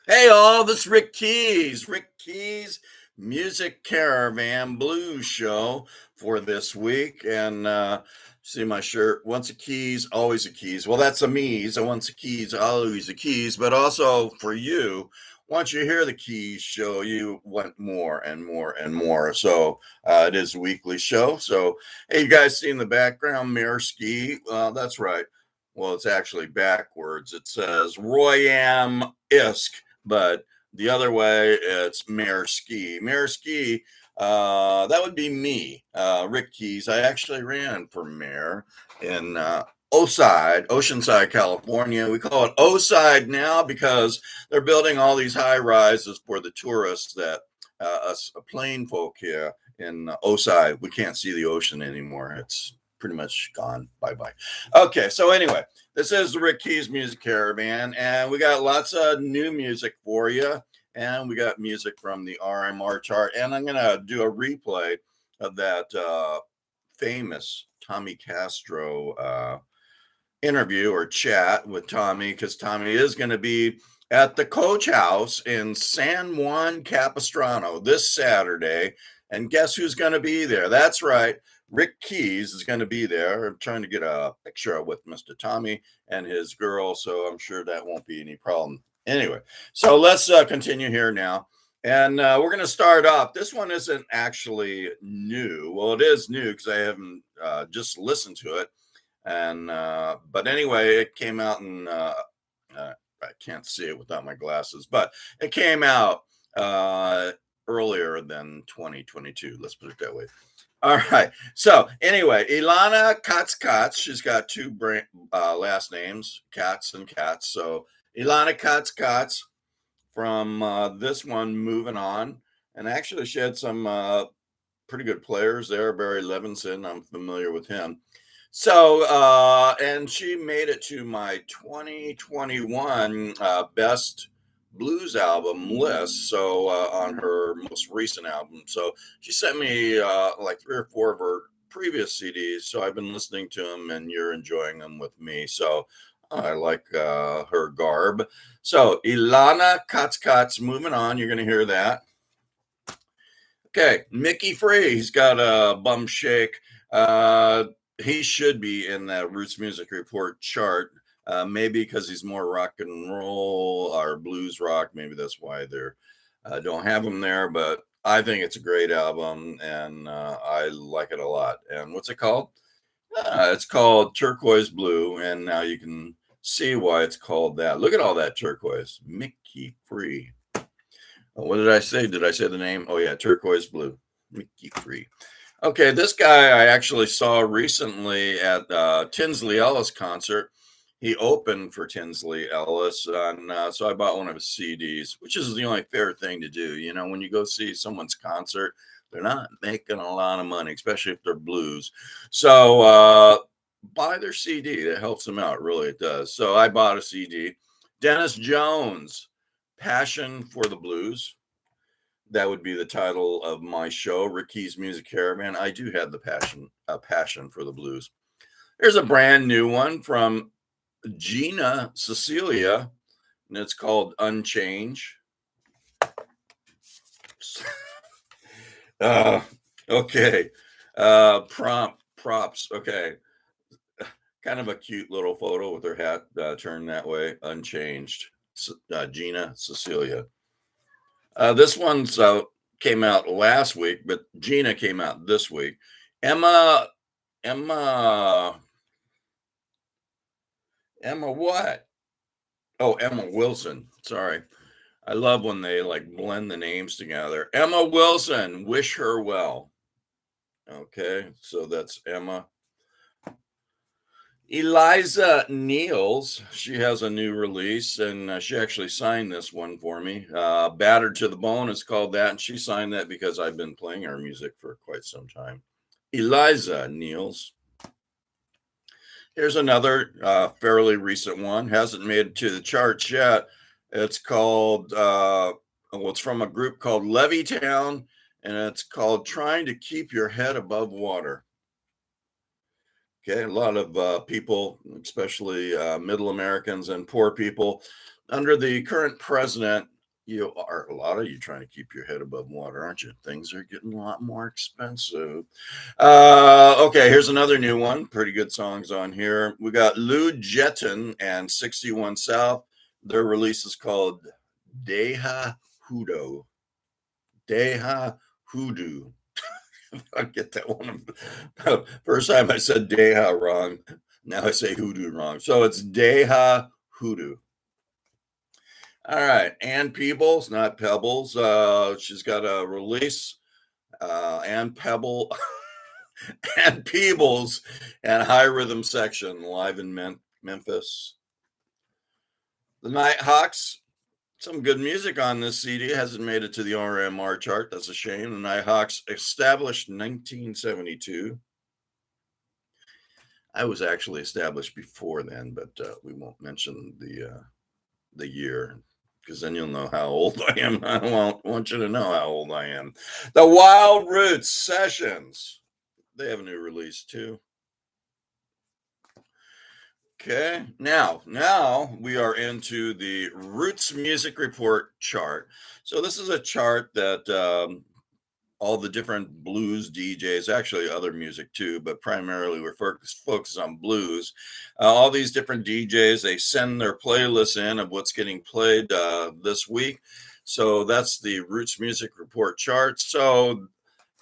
Hey all, this is Rick Keys. Rick Keys Music Caravan Blues Show for this week. And see my shirt. Once a keys, always a keys. Well, that's a me's. Once a keys, always a keys. But also for you, once you hear the keys show, you want more and more and more. So it is a weekly show. So hey, you guys see in the background Mayor Ski? That's right. Well, it's actually backwards. It says Royam Isk, but the other way, it's Mayor Ski. Mayor Ski, that would be me, Rick Keys. I actually ran for mayor in Oceanside, California. We call it Oside now because they're building all these high rises for the tourists that us plain folk here in Oside. We can't see the ocean anymore. It's pretty much gone. Bye bye. Okay, so anyway, this is the Rick Keys Music Caravan, and we got lots of new music for you. And we got music from the RMR Chart. And I'm going to do a replay of that famous Tommy Castro interview or chat with Tommy, because Tommy is going to be at the Coach House in San Juan Capistrano this Saturday. And guess who's going to be there? That's right. Rick Keys is going to be there. I'm trying to get a picture with Mr. Tommy and his girl, so I'm sure that won't be any problem. Anyway, so let's continue here now. And we're going to start off. This one isn't actually new. Well, it is new because I haven't just listened to it. And but anyway, it came out in I can't see it without my glasses, but it came out earlier than 2022. Let's put it that way. All right. So anyway, Ilana Katz. She's got two last names, Katz and Katz. So Ilana Katz from this one, moving on. And actually, she had some pretty good players there. Barry Levinson, I'm familiar with him. So, and she made it to my 2021 best blues album list. So, on her most recent album. So, she sent me like 3 or 4 of her previous CDs. So, I've been listening to them and you're enjoying them with me. So, I like her garb. So, Ilana Katz, moving on. You're going to hear that. Okay, Mickey Free. He's got a bum shake. He should be in that Roots Music Report chart. Maybe because he's more rock and roll or blues rock. Maybe that's why they're don't have him there. But I think it's a great album, and I like it a lot. And what's it called? It's called Turquoise Blue, and now you can see why it's called that. Look at all that turquoise. Mickey Free. What did I say? Did I say the name? Oh yeah, Turquoise Blue. Mickey Free. Okay, this guy I actually saw recently at Tinsley Ellis concert. He opened for Tinsley Ellis, and so I bought one of his CDs, which is the only fair thing to do. You know, when you go see someone's concert, they're not making a lot of money, especially if they're blues. So buy their CD. That helps them out, really. It does. So I bought a CD. Dennis Jones, Passion for the Blues. That would be the title of my show, Ricky's Music Caravan. I do have a passion for the blues. There's a brand new one from Gina Cecilia, and it's called Unchange. Okay. Props. Okay. Kind of a cute little photo with her hat turned that way. Unchanged. Gina Cecilia. This one's came out last week, but Gina came out this week. Emma what? Oh, Emma Wilson. Sorry. I love when they like blend the names together. Emma Wilson, wish her well. Okay, so that's Emma. Eliza Niels, she has a new release, and she actually signed this one for me. Battered to the Bone is called that, and she signed that because I've been playing her music for quite some time. Eliza Niels. Here's another fairly recent one. Hasn't made it to the charts yet. It's called, it's from a group called Levittown, and it's called Trying to Keep Your Head Above Water. Okay, a lot of people, especially middle Americans and poor people, under the current president, A lot of you trying to keep your head above water, aren't you? Things are getting a lot more expensive. Okay, here's another new one. Pretty good songs on here. We got Lou Jetton and 61 South. Their release is called Deja Hoodoo. Deja Hoodoo. I get that one. First time I said Deja wrong. Now I say hoodoo wrong. So it's Deja Hoodoo. All right, Ann Peebles, not Pebbles. She's got a release. Ann Pebble, Ann Peebles, and High Rhythm Section live in Memphis. The Nighthawks, some good music on this CD. Hasn't made it to the RMR chart. That's a shame. The Nighthawks, established in 1972. I was actually established before then, but we won't mention the year, because then you'll know how old I am. I don't want you to know how old I am. The Wild Roots Sessions. They have a new release too. Okay, now we are into the Roots Music Report chart. So this is a chart that all the different blues DJs, actually other music too, but primarily we're focused on blues. All these different DJs, they send their playlists in of what's getting played this week. So that's the Roots Music Report chart. So,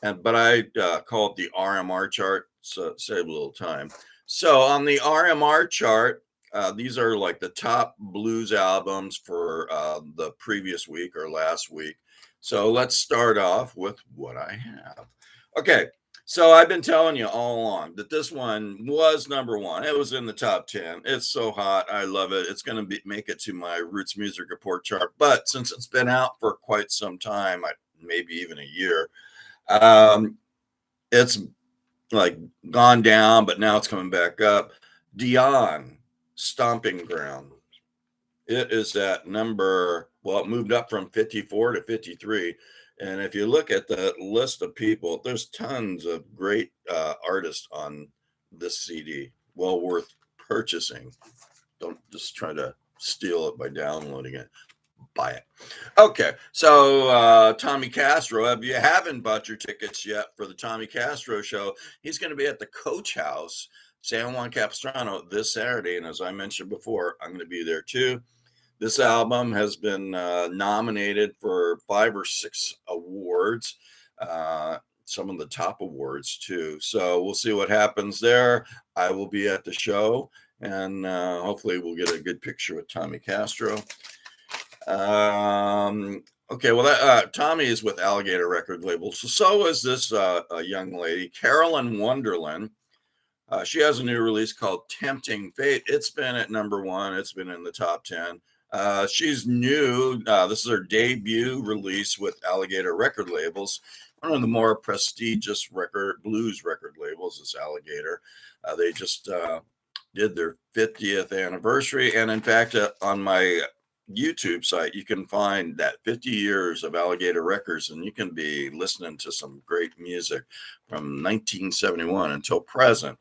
but I call it the RMR chart, so save a little time. So on the RMR chart, these are like the top blues albums for the previous week or last week. So let's start off with what I have. Okay, so I've been telling you all along that this one was number one. It was in the top 10. It's so hot. I love it. It's going to make it to my Roots Music Report chart. But since it's been out for quite some time, maybe even a year, it's like gone down, but now it's coming back up. Dion, Stomping Ground. It is at number, well, it moved up from 54 to 53. And if you look at the list of people, there's tons of great artists on this CD. Well worth purchasing. Don't just try to steal it by downloading it. Buy it. Okay, so Tommy Castro, if you haven't bought your tickets yet for the Tommy Castro show, he's going to be at the Coach House, San Juan Capistrano, this Saturday. And as I mentioned before, I'm going to be there too. This album has been nominated for 5 or 6 awards, some of the top awards too. So we'll see what happens there. I will be at the show, and hopefully we'll get a good picture with Tommy Castro. Okay, well, Tommy is with Alligator record label. So is this young lady, Carolyn Wonderland. She has a new release called Tempting Fate. It's been at number 1. It's been in the top 10. She's new. This is her debut release with Alligator record labels. One of the more prestigious blues record labels is Alligator. They just did their 50th anniversary. And in fact, on my YouTube site, you can find that 50 years of Alligator Records, and you can be listening to some great music from 1971 until present.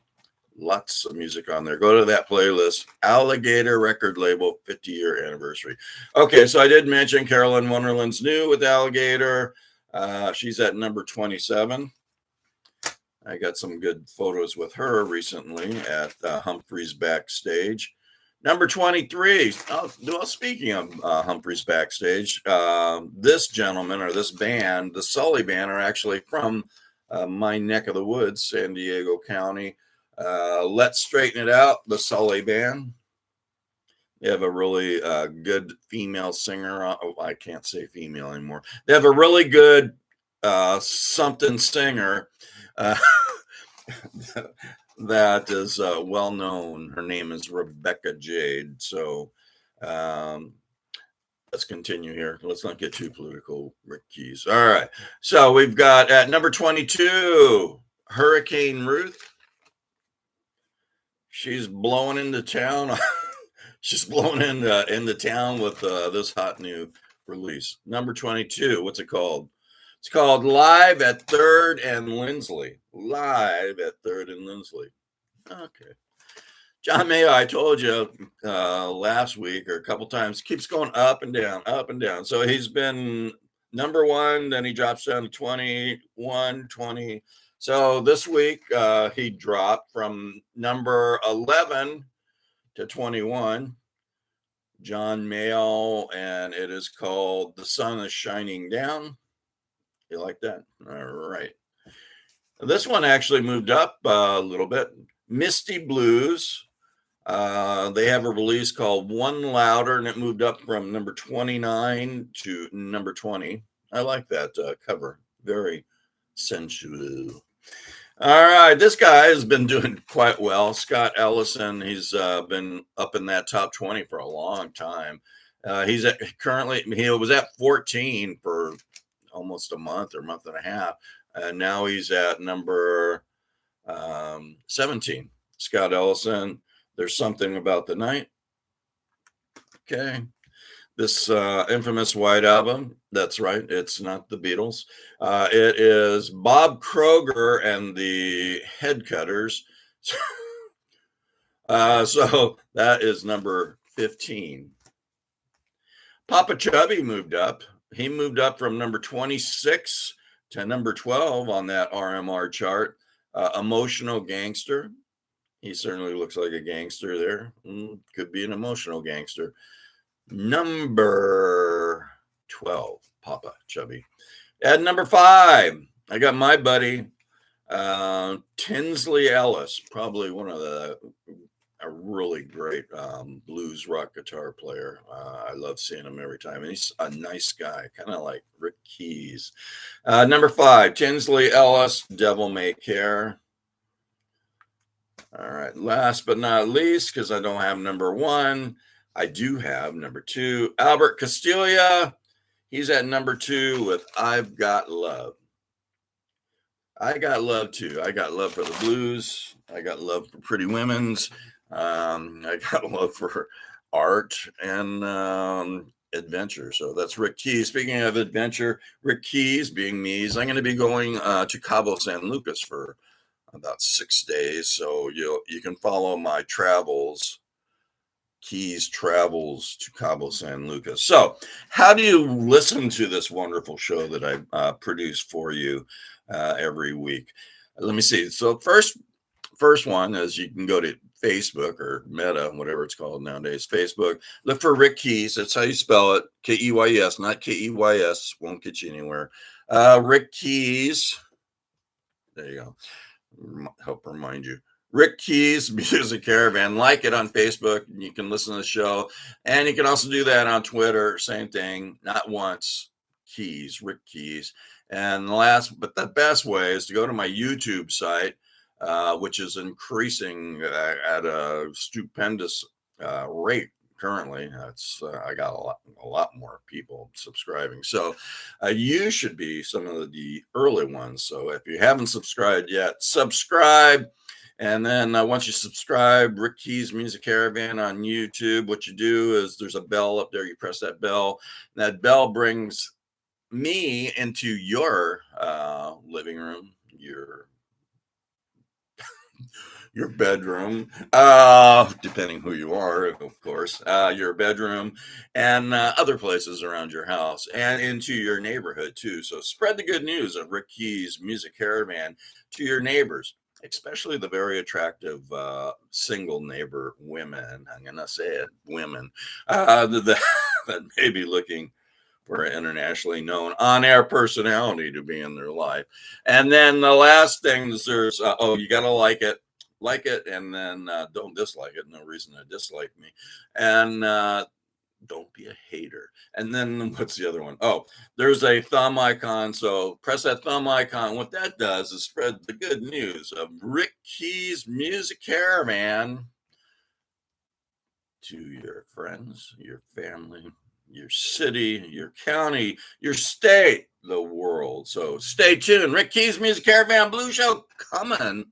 Lots of music on there. Go to that playlist, Alligator record label 50-year anniversary. Okay, so I did mention Carolyn Wonderland's new with Alligator. She's at number 27. I got some good photos with her recently at Humphrey's Backstage. Number 23. Well, speaking of Humphrey's Backstage, this gentleman or this band, the Sully Band, are actually from my neck of the woods, San Diego County. Let's Straighten It Out, the Sully Band. They have a really good female singer. Oh, I can't say female anymore. They have a really good something singer that is well known. Her name is Rebecca Jade. So let's continue here. Let's not get too political, Rick Keys. All right. So we've got at number 22, Hurricane Ruth. She's blowing into town. She's blowing into town with this hot new release. Number 22. What's it called? It's called Live at 3rd and Lindsley. Live at 3rd and Lindsley. Okay. John Mayo, I told you last week or a couple times, keeps going up and down, up and down. So he's been number one, then he drops down to 21, 20. So this week he dropped from number 11 to 21. John Mayo, and it is called The Sun is Shining Down. You like that? All right. This one actually moved up a little bit. Misty Blues. They have a release called One Louder, and it moved up from number 29 to number 20. I like that cover. Very sensual. All right, this guy has been doing quite well. Scott Ellison, he's been up in that top 20 for a long time. He's currently, he was at 14 for almost a month or month and a half. And now he's at number 17. Scott Ellison, There's Something About the Night. Okay. This infamous White Album, that's right, it's not the Beatles. It is Bob Kroger and the Headcutters. So that is number 15. Papa Chubby moved up. He moved up from number 26 to number 12 on that RMR chart. Emotional Gangster. He certainly looks like a gangster there. Could be an emotional gangster. Number 12, Papa Chubby. At number 5, I got my buddy, Tinsley Ellis, probably one of a really great blues rock guitar player. I love seeing him every time. And he's a nice guy, kind of like Rick Keys. Number 5, Tinsley Ellis, Devil May Care. All right, last but not least, because I don't have number 1, I do have number 2, Albert Castiglia. He's at number 2 with I've Got Love. I got love too. I got love for the blues. I got love for pretty women's. I got love for art and adventure. So that's Rick Keys. Speaking of adventure, Rick Keys being me, I'm going to be going to Cabo San Lucas for about 6 days. So you can follow my travels. Keys travels to Cabo San Lucas. So how do you listen to this wonderful show that I produce for you every week? Let me see. So first one is you can go to Facebook or Meta, whatever it's called nowadays, Facebook. Look for Rick Keys. That's how you spell it. Keys, not Keys. Won't get you anywhere. Rick Keys. There you go. Help remind you. Rick Keys Music Caravan. Like it on Facebook. You can listen to the show. And you can also do that on Twitter. Same thing. Not once. Keys. Rick Keys. And the best way is to go to my YouTube site, which is increasing at a stupendous rate currently. I got a lot more people subscribing. So you should be some of the early ones. So if you haven't subscribed yet, subscribe. And then once you subscribe, Rick Keys Music Caravan on YouTube, what you do is there's a bell up there. You press that bell. And that bell brings me into your living room, your bedroom, depending who you are, of course, your bedroom, and other places around your house, and into your neighborhood too. So spread the good news of Rick Keys Music Caravan to your neighbors, especially the very attractive single neighbor women. I'm gonna say it, women that may be looking for an internationally known on-air personality to be in their life. And then the last thing is there's you gotta like it, and then don't dislike it. No reason to dislike me. And don't be a hater. And then what's the other one? Oh, there's a thumb icon. So press that thumb icon. What that does is spread the good news of Rick Keys Music Caravan to your friends, your family, your city, your county, your state, the world. So stay tuned. Rick Keys Music Caravan Blue Show coming